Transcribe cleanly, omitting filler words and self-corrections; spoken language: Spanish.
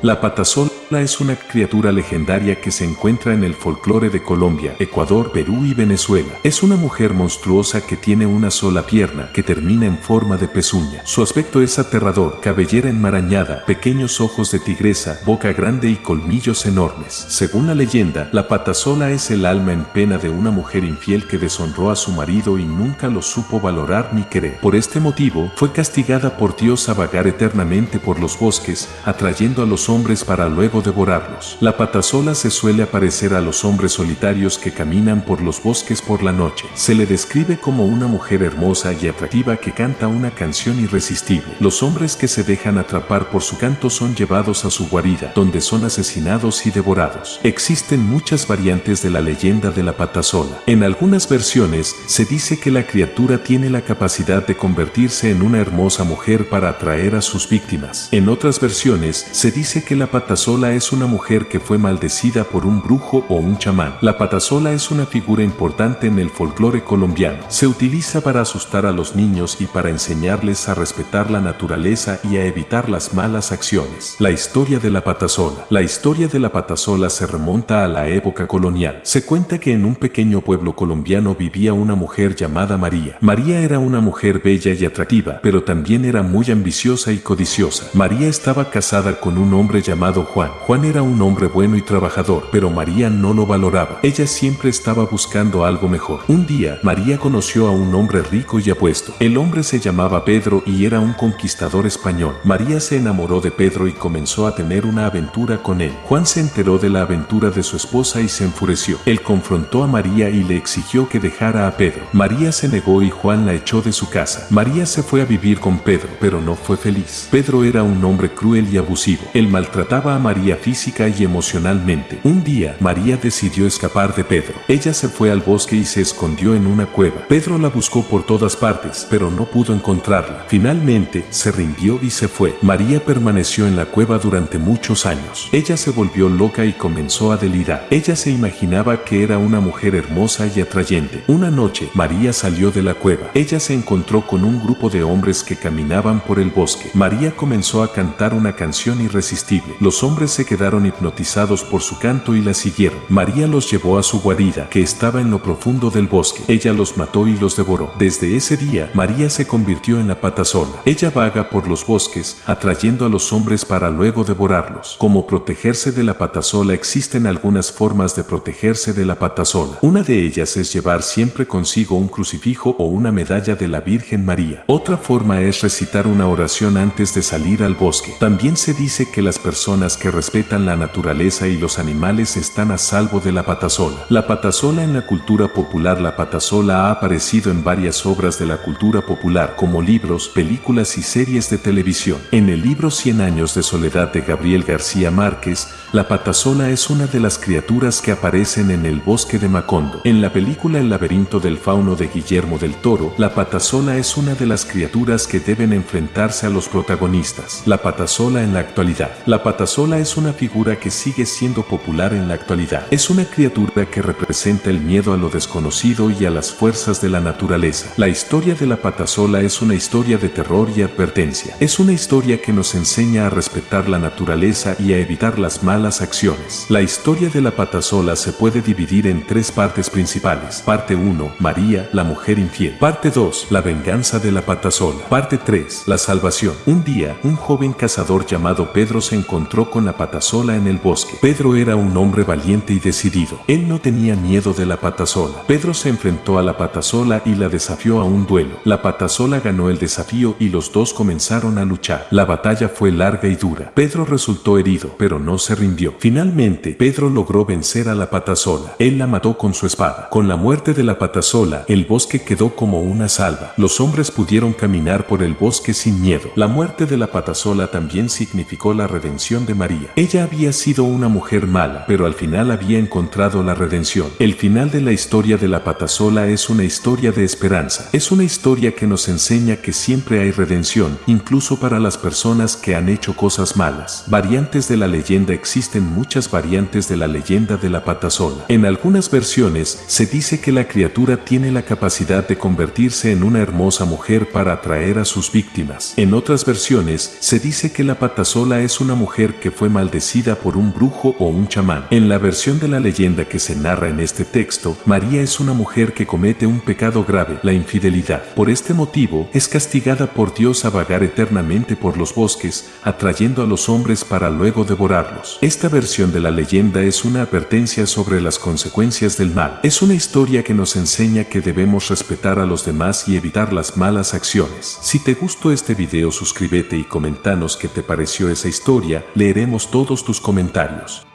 La patasola es una criatura legendaria que se encuentra en el folclore de Colombia, Ecuador, Perú y Venezuela. Es una mujer monstruosa que tiene una sola pierna que termina en forma de pezuña. Su aspecto es aterrador, cabellera enmarañada, pequeños ojos de tigresa, boca grande y colmillos enormes. Según la leyenda, la patasola es el alma en pena de una mujer infiel que deshonró a su marido y nunca lo supo valorar ni querer. Por este motivo, fue castigada por Dios a vagar eternamente por los bosques, atrayendo a los hombres para luego devorarlos. La patasola se suele aparecer a los hombres solitarios que caminan por los bosques por la noche. Se le describe como una mujer hermosa y atractiva que canta una canción irresistible. Los hombres que se dejan atrapar por su canto son llevados a su guarida, donde son asesinados y devorados. Existen muchas variantes de la leyenda de la patasola. En algunas versiones, se dice que la criatura tiene la capacidad de convertirse en una hermosa mujer para atraer a sus víctimas. En otras versiones, se dice que la patasola es una mujer que fue maldecida por un brujo o un chamán. La patasola es una figura importante en el folclore colombiano. Se utiliza para asustar a los niños y para enseñarles a respetar la naturaleza y a evitar las malas acciones. La historia de la patasola. La historia de la patasola se remonta a la época colonial. Se cuenta que en un pequeño pueblo colombiano vivía una mujer llamada María. María era una mujer bella y atractiva, pero también era muy ambiciosa y codiciosa. María estaba casada con un hombre llamado Juan. Juan era un hombre bueno y trabajador, pero María no lo valoraba. Ella siempre estaba buscando algo mejor. Un día, María conoció a un hombre rico y apuesto. El hombre se llamaba Pedro y era un conquistador español. María se enamoró de Pedro y comenzó a tener una aventura con él. Juan se enteró de la aventura de su esposa y se enfureció. Él confrontó a María y le exigió que dejara a Pedro. María se negó y Juan la echó de su casa. María se fue a vivir con Pedro, pero no fue feliz. Pedro era un hombre cruel y abusivo. Él maltrataba a María física y emocionalmente. Un día, María decidió escapar de Pedro. Ella se fue al bosque y se escondió en una cueva. Pedro la buscó por todas partes, pero no pudo encontrarla. Finalmente, se rindió y se fue. María permaneció en la cueva durante muchos años. Ella se volvió loca y comenzó a delirar. Ella se imaginaba que era una mujer hermosa y atrayente. Una noche, María salió de la cueva. Ella se encontró con un grupo de hombres que caminaban por el bosque. María comenzó a cantar una canción irresistible. Los hombres se quedaron hipnotizados por su canto y la siguieron. María los llevó a su guarida, que estaba en lo profundo del bosque. Ella los mató y los devoró. Desde ese día, María se convirtió en la patasola. Ella vaga por los bosques, atrayendo a los hombres para luego devorarlos. Como protegerse de la patasola, existen algunas formas de protegerse de la patasola. Una de ellas es llevar siempre consigo un crucifijo o una medalla de la Virgen María. Otra forma es recitar una oración antes de salir al bosque. También se dice que las personas que respetan la naturaleza y los animales están a salvo de la patasola. La patasola en la cultura popular. La patasola ha aparecido en varias obras de la cultura popular, como libros, películas y series de televisión. En el libro 100 años de soledad de Gabriel García Márquez, la patasola es una de las criaturas que aparecen en el bosque de Macondo. En la película El laberinto del fauno de Guillermo del Toro, la patasola es una de las criaturas que deben enfrentarse a los protagonistas. La patasola en la actualidad. La patasola es una figura que sigue siendo popular en la actualidad. Es una criatura que representa el miedo a lo desconocido y a las fuerzas de la naturaleza. La historia de la patasola es una historia de terror y advertencia. Es una historia que nos enseña a respetar la naturaleza y a evitar las malas acciones. La historia de la patasola se puede dividir en tres partes principales. Parte 1, María, la mujer infiel. Parte 2, la venganza de la patasola. Parte 3, la salvación. Un día, un joven cazador llamado Pedro se encontró con la patasola en el bosque. Pedro era un hombre valiente y decidido. Él no tenía miedo de la patasola. Pedro se enfrentó a la patasola y la desafió a un duelo. La patasola ganó el desafío y los dos comenzaron a luchar. La batalla fue larga y dura. Pedro resultó herido, pero no se rindió. Finalmente, Pedro logró vencer a la patasola. Él la mató con su espada. Con la muerte de la patasola, el bosque quedó como una salva. Los hombres pudieron caminar por el bosque sin miedo. La muerte de la patasola también significó la redención de María. Ella había sido una mujer mala, pero al final había encontrado la redención. El final de la historia de la patasola es una historia de esperanza. Es una historia que nos enseña que siempre hay redención, incluso para las personas que han hecho cosas malas. Variantes de la leyenda. Existen muchas variantes de la leyenda de la patasola. En algunas versiones, se dice que la criatura tiene la capacidad de convertirse en una hermosa mujer para atraer a sus víctimas. En otras versiones, se dice que la patasola es una mujer que fue maldecida por un brujo o un chamán. En la versión de la leyenda que se narra en este texto, María es una mujer que comete un pecado grave, la infidelidad. Por este motivo, es castigada por Dios a vagar eternamente por los bosques, atrayendo a los hombres para luego devorarlos. Esta versión de la leyenda es una advertencia sobre las consecuencias del mal. Es una historia que nos enseña que debemos respetar a los demás y evitar las malas acciones. Si te gustó este video, suscríbete y comentanos qué te pareció esa historia, leeremos todos tus comentarios.